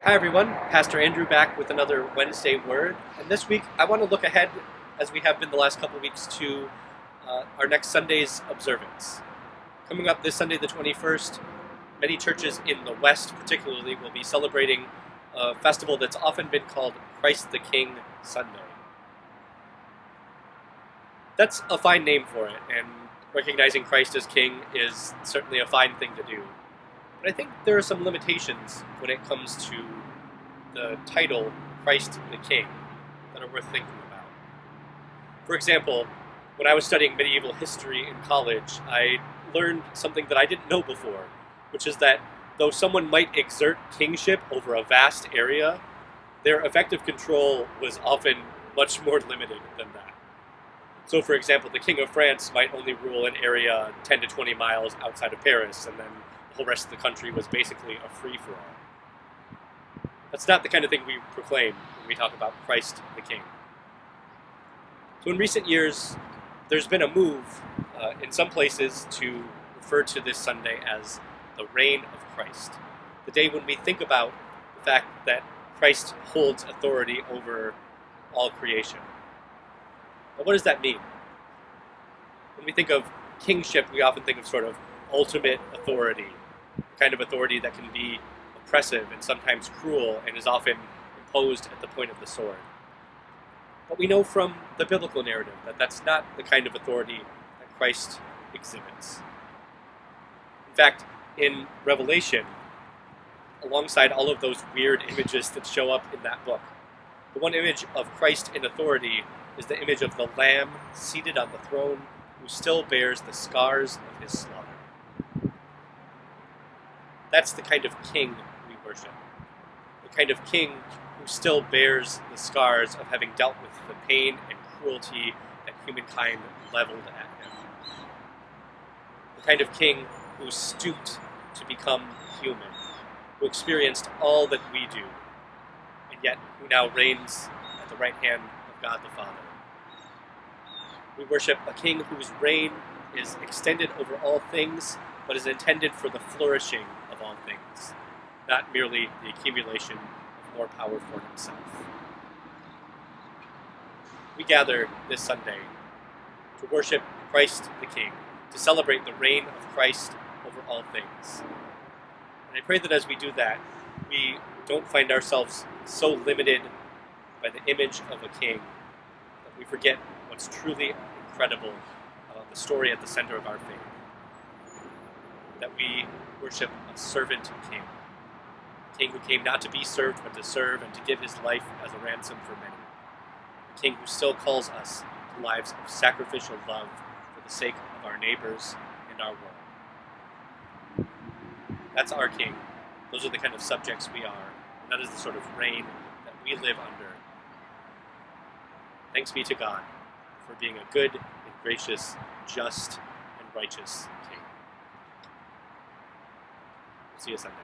Hi everyone, Pastor Andrew back with another Wednesday Word. And this week I want to look ahead, as we have been the last couple of weeks, to our next Sunday's observance. Coming up this Sunday the 21st, many churches in the West particularly will be celebrating a festival that's often been called Christ the King Sunday. That's a fine name for it, and recognizing Christ as King is certainly a fine thing to do. But I think there are some limitations when it comes to the title Christ the King that are worth thinking about. For example, when I was studying medieval history in college, I learned something that I didn't know before, which is that though someone might exert kingship over a vast area, their effective control was often much more limited than that. So, for example, the King of France might only rule an area 10 to 20 miles outside of Paris, and then the whole rest of the country was basically a free-for-all. That's not the kind of thing we proclaim when we talk about Christ the King. So in recent years, there's been a move in some places to refer to this Sunday as the reign of Christ, the day when we think about the fact that Christ holds authority over all creation. But what does that mean? When we think of kingship, we often think of sort of ultimate authority, the kind of authority that can be oppressive and sometimes cruel and is often imposed at the point of the sword. But we know from the biblical narrative that that's not the kind of authority that Christ exhibits. In fact, in Revelation, alongside all of those weird images that show up in that book, the one image of Christ in authority is the image of the Lamb seated on the throne who still bears the scars of his slaughter. That's the kind of king we worship. The kind of king who still bears the scars of having dealt with the pain and cruelty that humankind leveled at him. The kind of king who stooped to become human, who experienced all that we do, and yet who now reigns at the right hand of God the Father. We worship a king whose reign is extended over all things, but is intended for the flourishing of all things, not merely the accumulation of more power for himself. We gather this Sunday to worship Christ the King, to celebrate the reign of Christ over all things. And I pray that as we do that, we don't find ourselves so limited by the image of a king that we forget what's truly incredible about the story at the center of our faith. That we worship a servant king. A king who came not to be served, but to serve and to give his life as a ransom for many. A king who still calls us to lives of sacrificial love for the sake of our neighbors and our world. That's our king. Those are the kind of subjects we are. And that is the sort of reign that we live under. Thanks be to God for being a good and gracious, just and righteous king. See you Sunday.